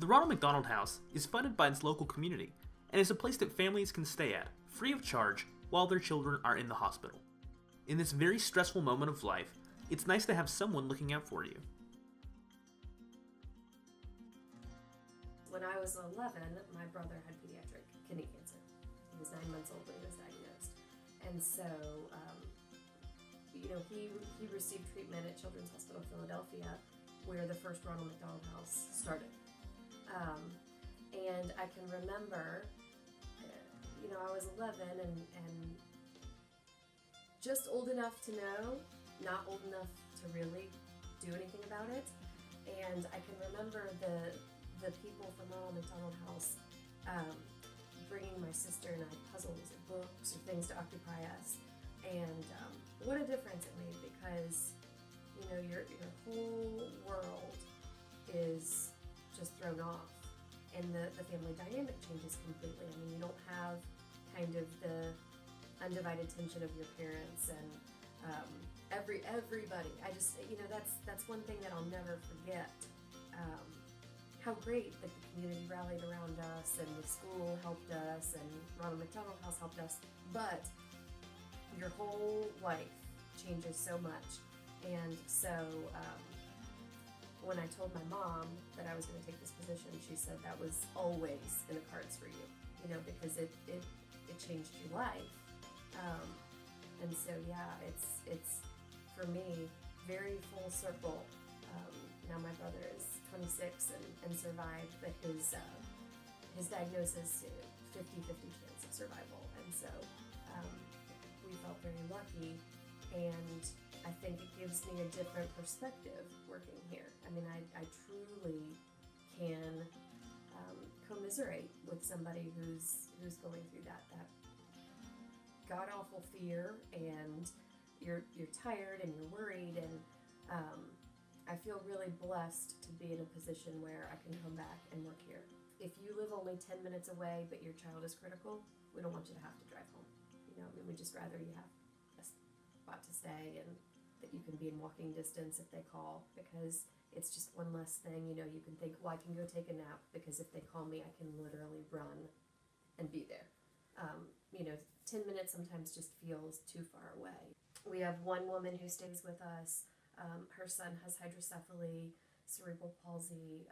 The Ronald McDonald House is funded by its local community and is a place that families can stay at, free of charge, while their children are in the hospital. In this very stressful moment of life, it's nice to have someone looking out for you. When I was 11, my brother had pediatric kidney cancer. He was 9 months old when he was diagnosed. And so, he received treatment at Children's Hospital Philadelphia, where the first Ronald McDonald House started. And I can remember, I was 11 and just old enough to know, not old enough to really do anything about it. And I can remember the people from Ronald McDonald House bringing my sister and I puzzles or books or things to occupy us. And what a difference it made, because your whole world is just thrown off, and the family dynamic changes completely. I mean, you don't have kind of the undivided attention of your parents and everybody. I just, that's one thing that I'll never forget. How great that the community rallied around us, and the school helped us, and Ronald McDonald House helped us, but your whole life changes so much. And so when I told my mom that I was going to take this position, she said that was always in the cards for you, because it changed your life. And so it's for me very full circle. Now my brother is 26 and survived, but his diagnosis, 50-50 chance of survival. And so we felt very lucky, and I think it gives me a different perspective working here. I mean, I truly can commiserate with somebody who's going through that god-awful fear, and you're tired and you're worried, and I feel really blessed to be in a position where I can come back and work here. If you live only 10 minutes away but your child is critical, we don't want you to have to drive home. We'd just rather you have a spot to stay and that you can be in walking distance if they call, because it's just one less thing. You can think, well, I can go take a nap, because if they call me, I can literally run and be there. 10 minutes sometimes just feels too far away. We have one woman who stays with us. Her son has hydrocephaly, cerebral palsy,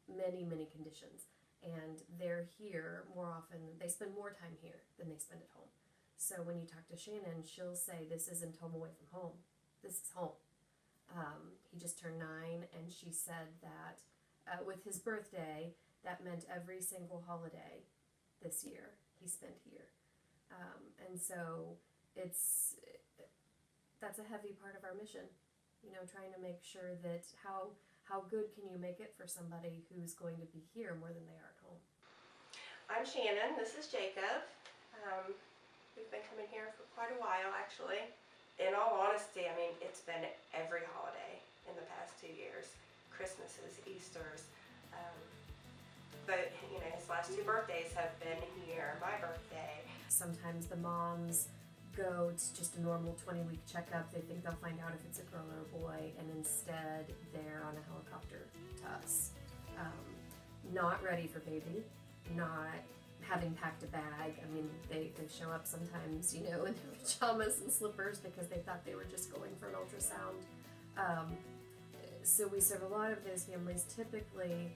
many, many conditions. And they're here more often. They spend more time here than they spend at home. So when you talk to Shannon, she'll say, this isn't home away from home. This is home. He just turned 9, and she said that with his birthday, that meant every single holiday this year he spent here. And so that's a heavy part of our mission, trying to make sure that how good can you make it for somebody who's going to be here more than they are at home. I'm Shannon, this is Jacob. We've been coming here for quite a while, actually. In all honesty, I mean, it's been every holiday in the past 2 years. Christmases, Easters, but his last 2 birthdays have been here, my birthday. Sometimes the moms go to just a normal 20-week checkup. They think they'll find out if it's a girl or a boy, and instead they're on a helicopter to us. Not ready for baby, not having packed a bag. I mean, they show up sometimes, in their pajamas and slippers because they thought they were just going for an ultrasound. So we serve a lot of those families. Typically,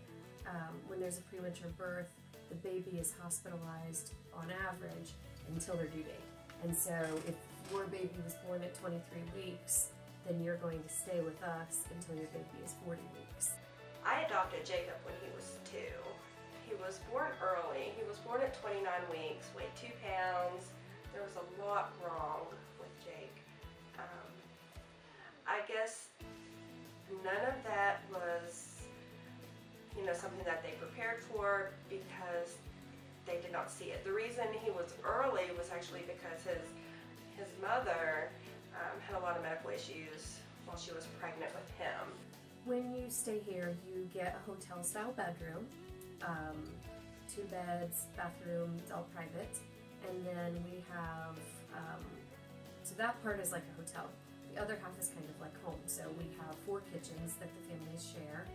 when there's a premature birth, the baby is hospitalized on average until their due date. And so if your baby was born at 23 weeks, then you're going to stay with us until your baby is 40 weeks. I adopted Jacob when he was 2. He was born early. He was born at 29 weeks, weighed 2 pounds. There was a lot wrong with Jake. I guess none of that was, something that they prepared for, because they did not see it. The reason he was early was actually because his mother had a lot of medical issues while she was pregnant with him. When you stay here, you get a hotel-style bedroom, 2 beds, bathroom, it's all private. And then we have, so that part is like a hotel. The other half is kind of like home. So we have 4 kitchens that the families share,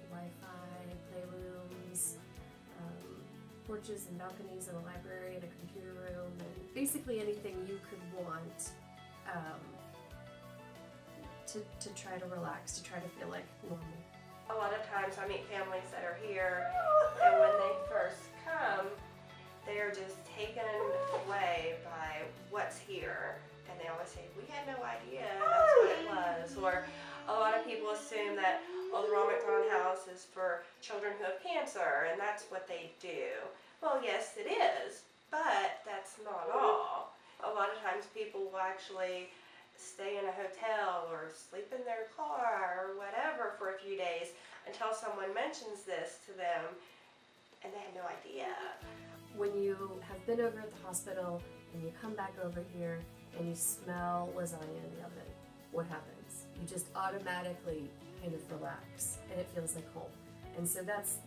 Wi-Fi, porches and balconies and a library and a computer room and basically anything you could want to try to relax, to try to feel like normal. A lot of times I meet families that are here, and when they first come, they're just taken away by what's here. And they always say, we had no idea that's what it was. Or a lot of people assume that, oh, the Ronald McDonald House is for children who have cancer, and that's what they do. Well, yes, it is, but that's not all. A lot of times people will actually stay in a hotel or sleep in their car or whatever for a few days until someone mentions this to them, and they had no idea. When you have been over at the hospital and you come back over here and you smell lasagna in the oven, what happens? You just automatically kind of relax and it feels like home. And so that's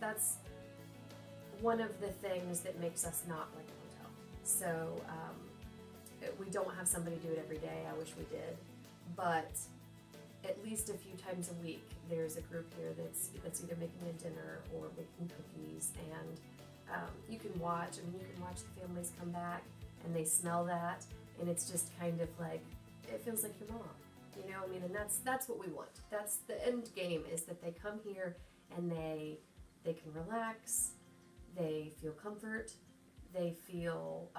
one of the things that makes us not like a hotel. So we don't have somebody do it every day. I wish we did, but at least a few times a week there's a group here that's either making a dinner or baking cookies, and you can watch. I mean, you can watch the families come back and they smell that, and it's just kind of like, it feels like your mom, you know. I mean, and that's what we want. That's the end game, is that they come here and they can relax, they feel comfort, they feel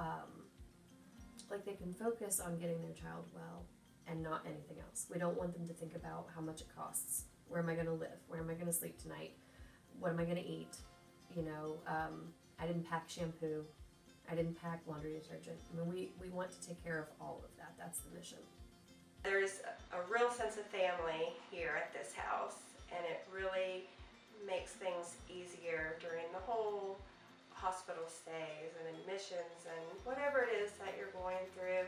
like they can focus on getting their child well and not anything else. We don't want them to think about how much it costs. Where am I going to live? Where am I going to sleep tonight? What am I going to eat? You know, I didn't pack shampoo. I didn't pack laundry detergent. I mean, we want to take care of all of that. That's the mission. There's a real sense of family here at this house, and it really makes things easier during the whole hospital stays and admissions and whatever it is that you're going through.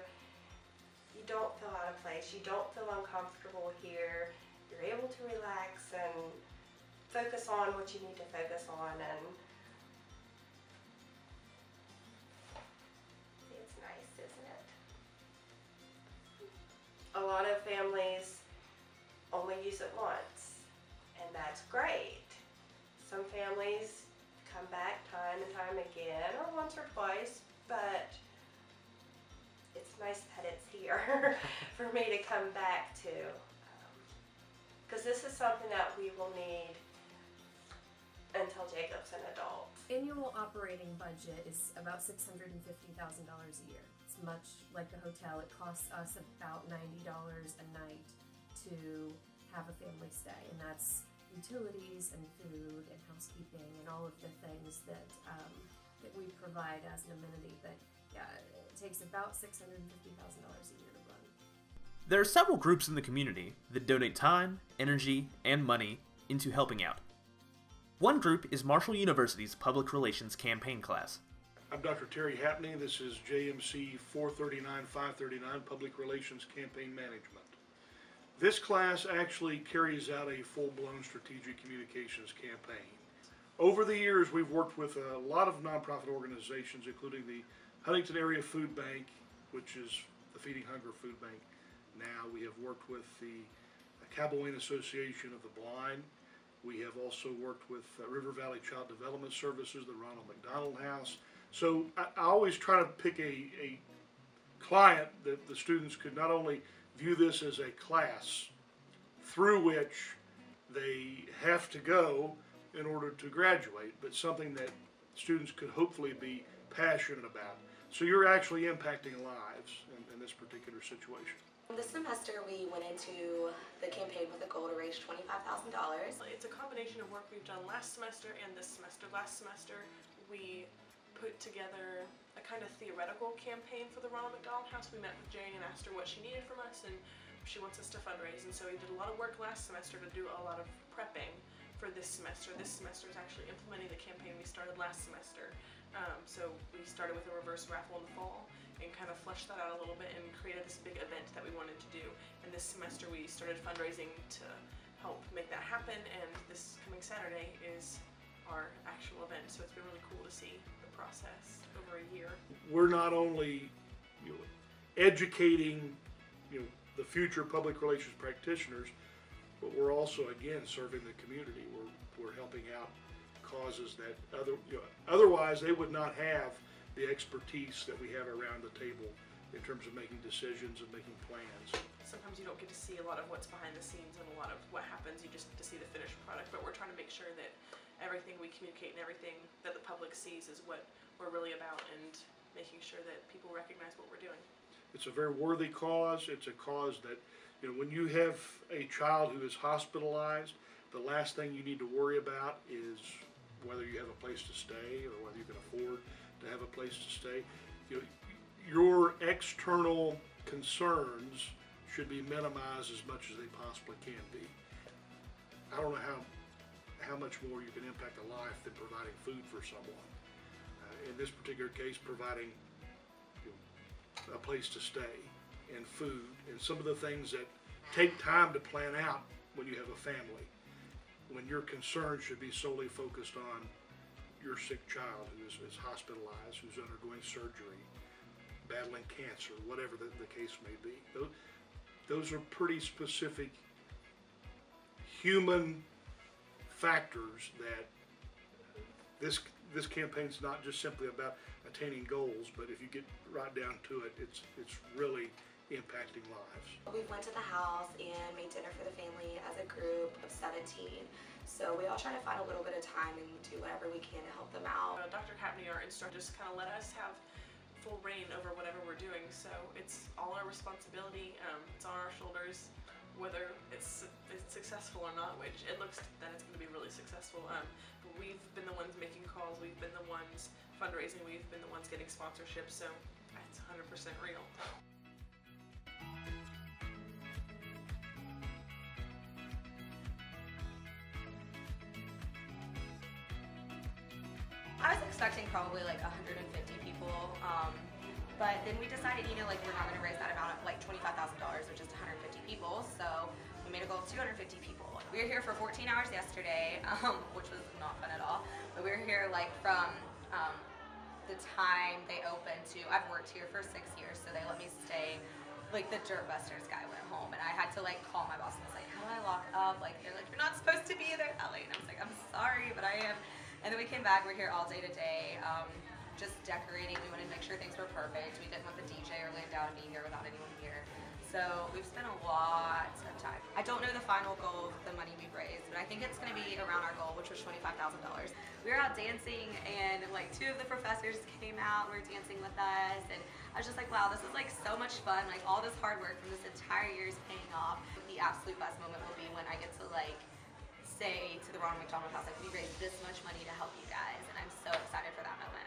You don't feel out of place. You don't feel uncomfortable here. You're able to relax and focus on what you need to focus on, and it's nice, isn't it? A lot of families only use it once, and that's great. Some families come back time and time again, or once or twice, but it's nice that it's here for me to come back to, because this is something that we will need until Jacob's an adult. Annual operating budget is about $650,000 a year. It's much like a hotel. It costs us about $90 a night to have a family stay, and that's utilities and food and housekeeping and all of the things that we provide as an amenity. But yeah, it takes about $650,000 a year to run. There are several groups in the community that donate time, energy, and money into helping out. One group is Marshall University's Public Relations Campaign Class. I'm Dr. Terry Hapney. This is JMC 439-539, Public Relations Campaign Management. This class actually carries out a full-blown strategic communications campaign. Over the years, we've worked with a lot of nonprofit organizations, including the Huntington Area Food Bank, which is the Feeding Hunger Food Bank. Now we have worked with the Cabellane Association of the Blind. We have also worked with River Valley Child Development Services, the Ronald McDonald House. So I always try to pick a client that the students could not only view this as a class through which they have to go in order to graduate, but something that students could hopefully be passionate about. So you're actually impacting lives in this particular situation. This semester we went into the campaign with a goal to raise $25,000. It's a combination of work we've done last semester and this semester. Last semester we put together a kind of theoretical campaign for the Ronald McDonald House. We met with Jane and asked her what she needed from us, and she wants us to fundraise. And so we did a lot of work last semester to do a lot of prepping for this semester. This semester is actually implementing the campaign we started last semester. So we started with a reverse raffle in the fall and kind of fleshed that out a little bit and created this big event that we wanted to do. And this semester we started fundraising to help make that happen, and this coming Saturday is our actual event. So it's been really cool to see the process over a year. We're not only educating the future public relations practitioners, but we're also, again, serving the community. We're helping out causes that otherwise they would not have the expertise that we have around the table in terms of making decisions and making plans. Sometimes you don't get to see a lot of what's behind the scenes and a lot of what happens. You just get to see the finished product, but we're trying to make sure that everything we communicate and everything that the public sees is what we're really about, and making sure that people recognize what we're doing. It's a very worthy cause. It's a cause that, when you have a child who is hospitalized, the last thing you need to worry about is whether you have a place to stay or whether you can afford to have a place to stay. Your external concerns should be minimized as much as they possibly can be. I don't know how much more you can impact a life than providing food for someone. In this particular case, providing a place to stay and food and some of the things that take time to plan out when you have a family, when your concern should be solely focused on your sick child who is hospitalized, who's undergoing surgery, battling cancer, whatever the case may be. Those are pretty specific human factors that this campaign's not just simply about attaining goals, but if you get right down to it, it's really impacting lives. We went to the house and made dinner for the family as a group of 17. So we all try to find a little bit of time and do whatever we can to help them out. Dr. Capney, our instructor, just kind of let us have full reign over whatever we're doing. So it's all our responsibility. It's on our shoulders, whether it's successful or not, which it looks that it's going to be really successful. But we've been the ones making calls. We've been the ones fundraising. We've been the ones getting sponsorships. So it's 100% real. I was expecting probably like 150 people, but then we decided, we're not going to raise that amount of like $25,000 with just 150 people, so we made a goal of 250 people. We were here for 14 hours yesterday, which was not fun at all, but we were here from the time they opened to, I've worked here for 6 years, so they let me stay. Like the Dirt Busters guy went home, and I had to call my boss and was like, how do I lock up? They're like, you're not supposed to be there, Ellie. And I was like, I'm sorry, but I am. And then we came back, we're here all day today, just decorating. We wanted to make sure things were perfect. We didn't want the DJ or Landau to be here without anyone here. So we've spent a lot of time. I don't know the final goal of the money we've raised, but I think it's gonna be around our goal, which was $25,000. We were out dancing, and 2 of the professors came out and were dancing with us, and I was just like, wow, this is so much fun. All this hard work from this entire year is paying off. The absolute best moment will be when I get to say to the Ronald McDonald House, we raised this much money to help you guys, and I'm so excited for that moment.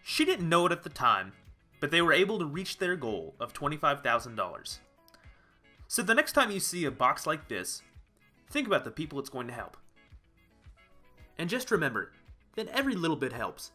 She didn't know it at the time, but they were able to reach their goal of $25,000. So the next time you see a box like this, think about the people it's going to help. And just remember that every little bit helps.